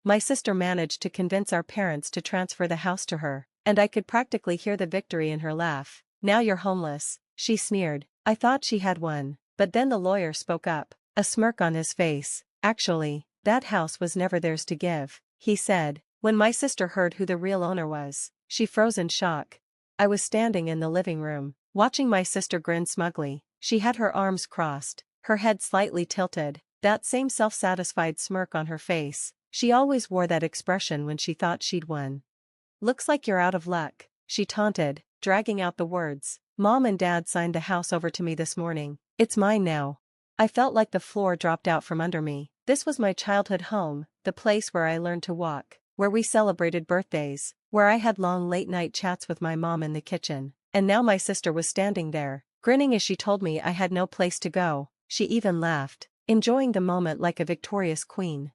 My sister managed to convince our parents to transfer the house to her, and I could practically hear the victory in her laugh. Now you're homeless, she sneered. I thought she had one. But then the lawyer spoke up, a smirk on his face. Actually, that house was never theirs to give, he said. When my sister heard who the real owner was, she froze in shock. I was standing in the living room, watching my sister grin smugly. She had her arms crossed, her head slightly tilted, that same self-satisfied smirk on her face. She always wore that expression when she thought she'd won. Looks like you're out of luck, she taunted, dragging out the words. Mom and Dad signed the house over to me this morning. It's mine now. I felt like the floor dropped out from under me. This was my childhood home, the place where I learned to walk, where we celebrated birthdays, where I had long late-night chats with my mom in the kitchen. And now my sister was standing there, grinning as she told me I had no place to go. She even laughed, enjoying the moment like a victorious queen.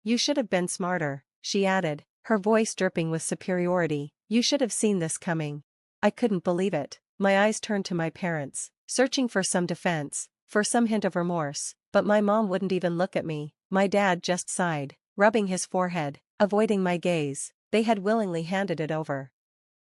You should have been smarter, she added, her voice dripping with superiority. You should have seen this coming. I couldn't believe it. My eyes turned to my parents, searching for some defense, for some hint of remorse, but my mom wouldn't even look at me. My dad just sighed, rubbing his forehead, avoiding my gaze. They had willingly handed it over.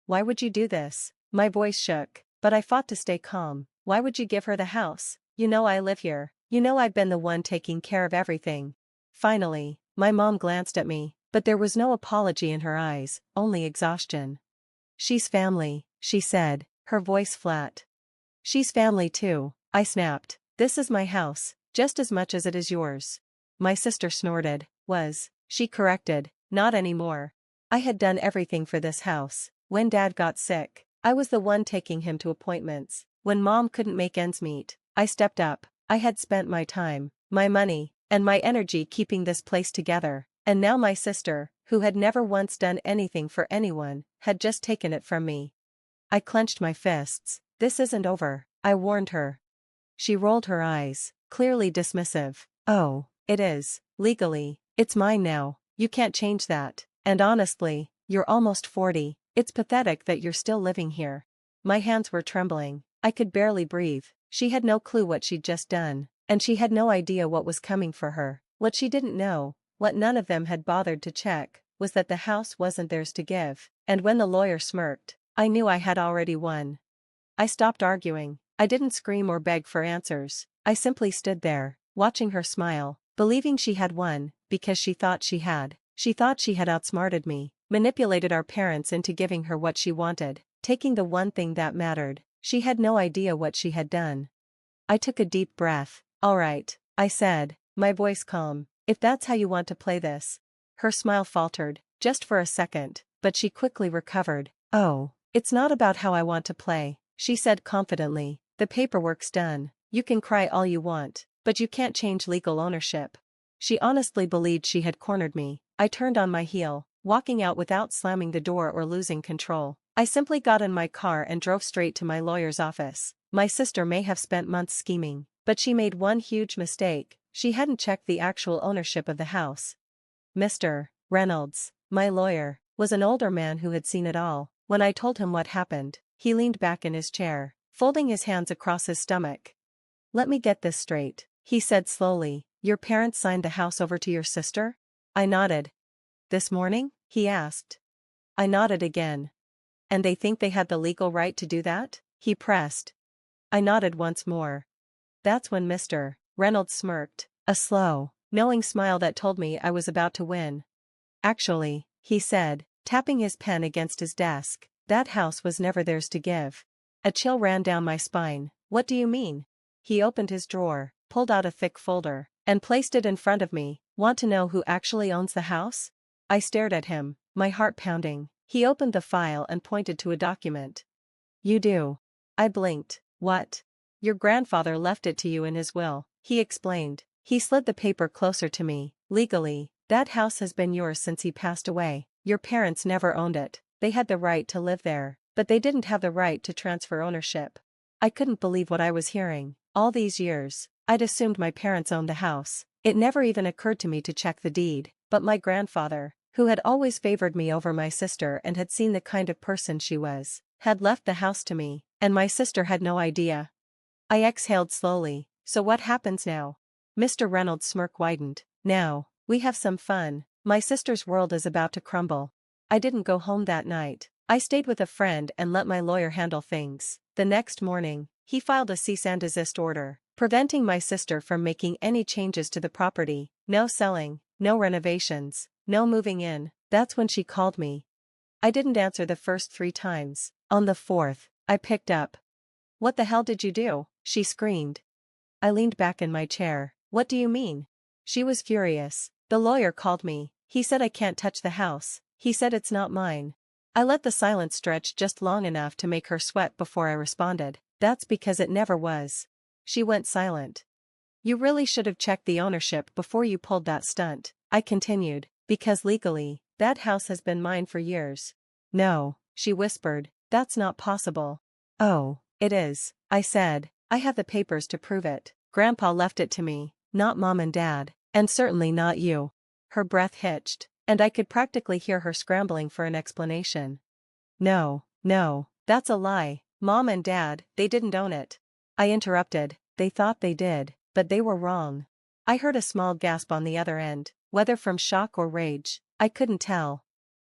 Why would you do this? My voice shook, but I fought to stay calm. Why would you give her the house? You know I live here. You know I've been the one taking care of everything. Finally, my mom glanced at me, but there was no apology in her eyes, only exhaustion. She's family, she said, her voice flat. She's family too, I snapped. This is my house, just as much as it is yours. My sister snorted. She corrected, not anymore. I had done everything for this house. When Dad got sick, I was the one taking him to appointments. When Mom couldn't make ends meet, I stepped up. I had spent my time, my money, and my energy keeping this place together. And now my sister, who had never once done anything for anyone, had just taken it from me. I clenched my fists. This isn't over, I warned her. She rolled her eyes, clearly dismissive. Oh, it is, legally. It's mine now. You can't change that. And honestly, you're almost 40. It's pathetic that you're still living here. My hands were trembling. I could barely breathe. She had no clue what she'd just done, and she had no idea what was coming for her. What she didn't know, what none of them had bothered to check, was that the house wasn't theirs to give. And when the lawyer smirked, I knew I had already won. I stopped arguing. I didn't scream or beg for answers. I simply stood there, watching her smile, believing she had won, because she thought she had. She thought she had outsmarted me, manipulated our parents into giving her what she wanted, taking the one thing that mattered. She had no idea what she had done. I took a deep breath. All right, I said, my voice calm. If that's how you want to play this. Her smile faltered, just for a second, but she quickly recovered. Oh, it's not about how I want to play, she said confidently. The paperwork's done. You can cry all you want, but you can't change legal ownership. She honestly believed she had cornered me. I turned on my heel, walking out without slamming the door or losing control. I simply got in my car and drove straight to my lawyer's office. My sister may have spent months scheming, but she made one huge mistake. She hadn't checked the actual ownership of the house. Mr. Reynolds, my lawyer, was an older man who had seen it all. When I told him what happened, he leaned back in his chair, folding his hands across his stomach. Let me get this straight, he said slowly. Your parents signed the house over to your sister? I nodded. This morning? He asked. I nodded again. And they think they had the legal right to do that? He pressed. I nodded once more. That's when Mr. Reynolds smirked, a slow, knowing smile that told me I was about to win. Actually, he said, tapping his pen against his desk, that house was never theirs to give. A chill ran down my spine. What do you mean? He opened his drawer, pulled out a thick folder, and placed it in front of me. Want to know who actually owns the house? I stared at him, my heart pounding. He opened the file and pointed to a document. You do. I blinked. What? Your grandfather left it to you in his will, he explained. He slid the paper closer to me. Legally, that house has been yours since he passed away. Your parents never owned it. They had the right to live there, but they didn't have the right to transfer ownership. I couldn't believe what I was hearing. All these years, I'd assumed my parents owned the house. It never even occurred to me to check the deed, but my grandfather, who had always favored me over my sister and had seen the kind of person she was, had left the house to me, and my sister had no idea. I exhaled slowly. So what happens now? Mr. Reynolds' smirk widened. Now, we have some fun. My sister's world is about to crumble. I didn't go home that night. I stayed with a friend and let my lawyer handle things. The next morning, he filed a cease and desist order, preventing my sister from making any changes to the property. No selling, no renovations, no moving in. That's when she called me. I didn't answer the first 3 times. On the 4th, I picked up. "What the hell did you do?" she screamed. I leaned back in my chair. "What do you mean?" She was furious. "The lawyer called me. He said I can't touch the house. He said it's not mine." I let the silence stretch just long enough to make her sweat before I responded. "That's because it never was." She went silent. "You really should have checked the ownership before you pulled that stunt," I continued, "because legally, that house has been mine for years." "No," she whispered, "that's not possible." "Oh, it is," I said. "I have the papers to prove it. Grandpa left it to me, not Mom and Dad, and certainly not you." Her breath hitched, and I could practically hear her scrambling for an explanation. No, that's a lie. Mom and Dad, they didn't own it." I interrupted. "They thought they did, but they were wrong." I heard a small gasp on the other end, whether from shock or rage, I couldn't tell.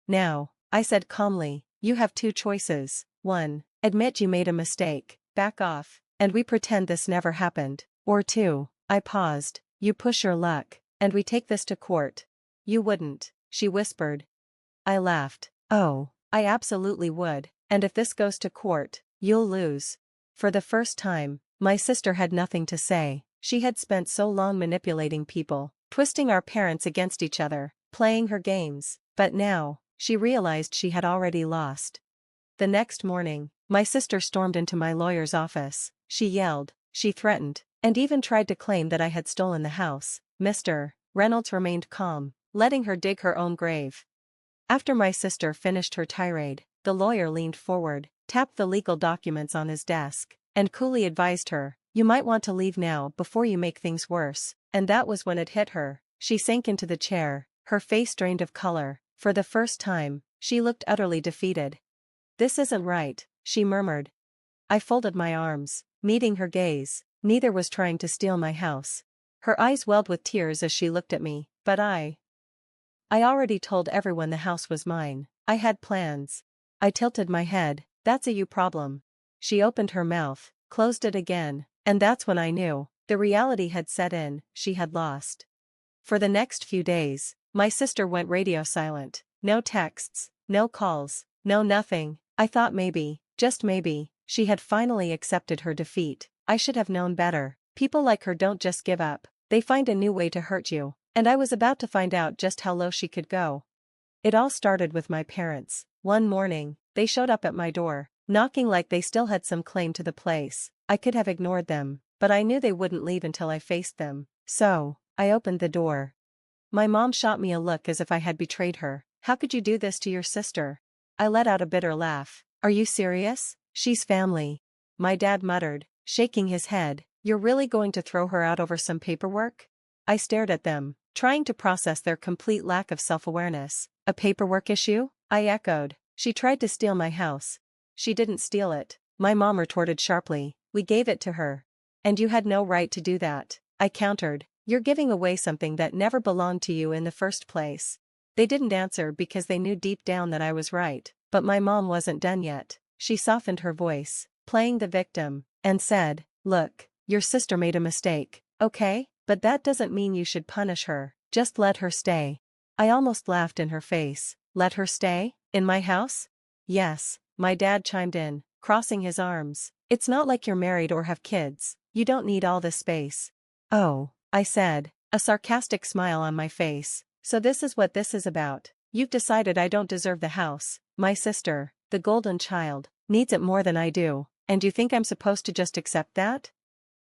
"Now," I said calmly, "you have 2 choices. 1, admit you made a mistake, back off, and we pretend this never happened. Or 2, I paused, you push your luck, and we take this to court." "You wouldn't," she whispered. I laughed. "Oh, I absolutely would, and if this goes to court, you'll lose." For the first time, my sister had nothing to say. She had spent so long manipulating people, twisting our parents against each other, playing her games, but now, she realized she had already lost. The next morning, my sister stormed into my lawyer's office. She yelled, she threatened, and even tried to claim that I had stolen the house. Mr. Reynolds remained calm, letting her dig her own grave. After my sister finished her tirade, the lawyer leaned forward, tapped the legal documents on his desk, and coolly advised her, "You might want to leave now before you make things worse." And that was when it hit her. She sank into the chair, her face drained of color. For the first time, she looked utterly defeated. "This isn't right," she murmured. I folded my arms, meeting her gaze. Neither was trying to steal my house. Her eyes welled with tears as she looked at me, but I already told everyone the house was mine. I had plans. I tilted my head. "That's a you problem." She opened her mouth, closed it again, and that's when I knew, the reality had set in, she had lost. For the next few days, my sister went radio silent. No texts, no calls, no nothing. I thought maybe, just maybe, she had finally accepted her defeat. I should have known better. People like her don't just give up, they find a new way to hurt you, and I was about to find out just how low she could go. It all started with my parents. One morning, they showed up at my door, knocking like they still had some claim to the place. I could have ignored them, but I knew they wouldn't leave until I faced them. So, I opened the door. My mom shot me a look as if I had betrayed her. "How could you do this to your sister?" I let out a bitter laugh. "Are you serious? She's family." My dad muttered, shaking his head. "You're really going to throw her out over some paperwork?" I stared at them, trying to process their complete lack of self-awareness. "A paperwork issue?" I echoed. "She tried to steal my house." "She didn't steal it," my mom retorted sharply. "We gave it to her." "And you had no right to do that," I countered. "You're giving away something that never belonged to you in the first place." They didn't answer because they knew deep down that I was right, but my mom wasn't done yet. She softened her voice, playing the victim, and said, "Look, your sister made a mistake, okay? But that doesn't mean you should punish her, just let her stay." I almost laughed in her face. "Let her stay? In my house?" "Yes," my dad chimed in, crossing his arms. "It's not like you're married or have kids, you don't need all this space." "Oh," I said, a sarcastic smile on my face. "So this is what this is about. You've decided I don't deserve the house. My sister, the golden child, needs it more than I do, and you think I'm supposed to just accept that?"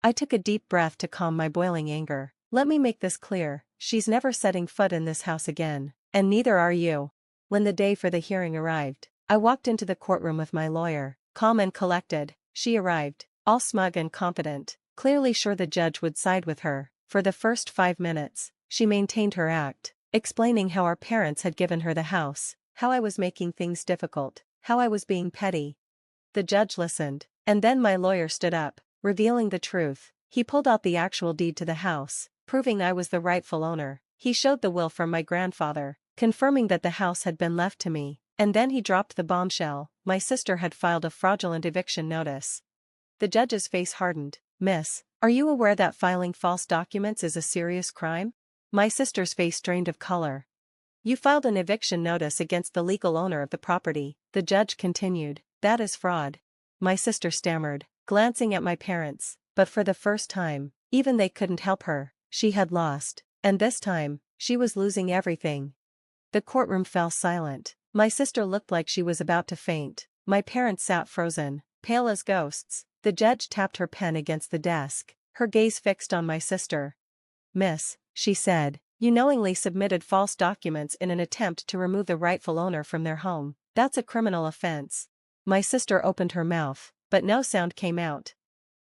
I took a deep breath to calm my boiling anger. "Let me make this clear, she's never setting foot in this house again, and neither are you." When the day for the hearing arrived, I walked into the courtroom with my lawyer, calm and collected. She arrived, all smug and confident, clearly sure the judge would side with her. For the first 5 minutes, she maintained her act, explaining how our parents had given her the house, how I was making things difficult, how I was being petty. The judge listened, and then my lawyer stood up, revealing the truth. He pulled out the actual deed to the house, proving I was the rightful owner. He showed the will from my grandfather, confirming that the house had been left to me, and then he dropped the bombshell: my sister had filed a fraudulent eviction notice. The judge's face hardened. Miss, are you aware that filing false documents is a serious crime? My sister's face drained of color. You filed an eviction notice against the legal owner of the property, the judge continued. That is fraud. My sister stammered, glancing at my parents, but for the first time, even they couldn't help her. She had lost, and this time, she was losing everything. The courtroom fell silent. My sister looked like she was about to faint. My parents sat frozen, pale as ghosts. The judge tapped her pen against the desk, her gaze fixed on my sister. Miss, she said, you knowingly submitted false documents in an attempt to remove the rightful owner from their home. That's a criminal offense. My sister opened her mouth, but no sound came out.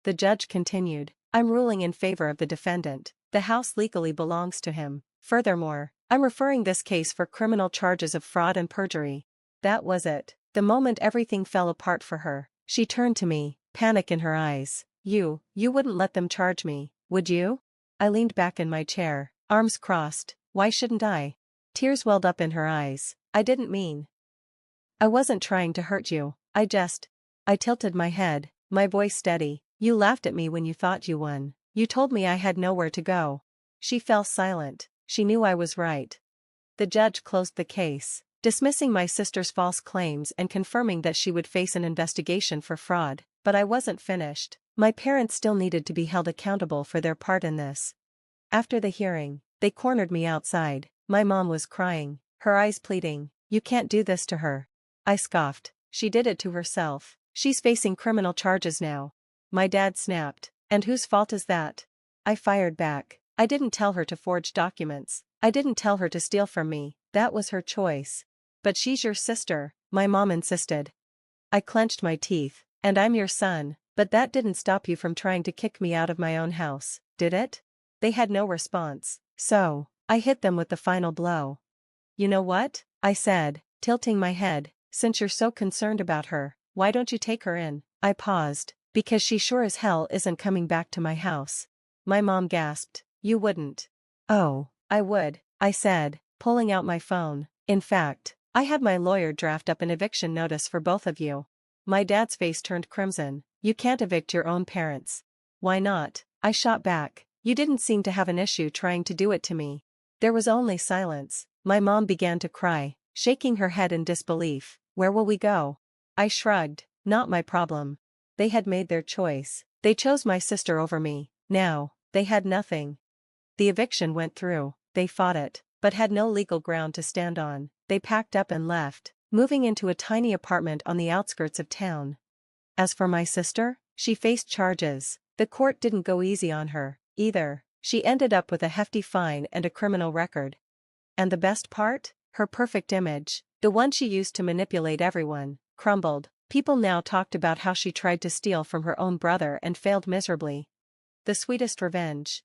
The judge continued, I'm ruling in favor of the defendant. The house legally belongs to him. Furthermore, I'm referring this case for criminal charges of fraud and perjury. That was it. The moment everything fell apart for her, she turned to me, panic in her eyes. You wouldn't let them charge me, would you? I leaned back in my chair, arms crossed. Why shouldn't I? Tears welled up in her eyes. I didn't mean. I wasn't trying to hurt you, I tilted my head, my voice steady. You laughed at me when you thought you won. You told me I had nowhere to go. She fell silent. She knew I was right. The judge closed the case, dismissing my sister's false claims and confirming that she would face an investigation for fraud. But I wasn't finished. My parents still needed to be held accountable for their part in this. After the hearing, they cornered me outside. My mom was crying, her eyes pleading. You can't do this to her. I scoffed. She did it to herself. She's facing criminal charges now. My dad snapped. And whose fault is that? I fired back. I didn't tell her to forge documents. I didn't tell her to steal from me. That was her choice. But she's your sister, my mom insisted. I clenched my teeth. And I'm your son. But that didn't stop you from trying to kick me out of my own house, did it? They had no response. So, I hit them with the final blow. You know what? I said, tilting my head. Since you're so concerned about her, why don't you take her in? I paused. Because she sure as hell isn't coming back to my house. My mom gasped. You wouldn't. Oh, I would, I said, pulling out my phone. In fact, I had my lawyer draft up an eviction notice for both of you. My dad's face turned crimson. You can't evict your own parents. Why not? I shot back. You didn't seem to have an issue trying to do it to me. There was only silence. My mom began to cry, shaking her head in disbelief. Where will we go? I shrugged. Not my problem. They had made their choice. They chose my sister over me. Now, they had nothing. The eviction went through. They fought it, but had no legal ground to stand on. They packed up and left, moving into a tiny apartment on the outskirts of town. As for my sister, she faced charges. The court didn't go easy on her, either. She ended up with a hefty fine and a criminal record. And the best part? Her perfect image, the one she used to manipulate everyone, crumbled. People now talked about how she tried to steal from her own brother and failed miserably. The sweetest revenge.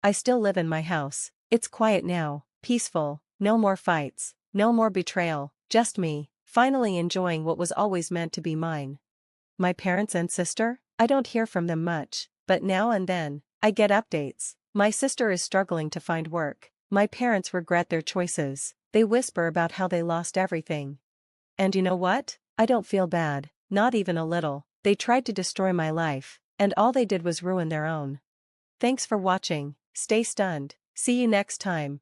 I still live in my house. It's quiet now, peaceful, no more fights, no more betrayal, just me, finally enjoying what was always meant to be mine. My parents and sister? I don't hear from them much, but now and then, I get updates. My sister is struggling to find work. My parents regret their choices. They whisper about how they lost everything. And you know what? I don't feel bad, not even a little. They tried to destroy my life, and all they did was ruin their own. Thanks for watching. Stay stunned. See you next time.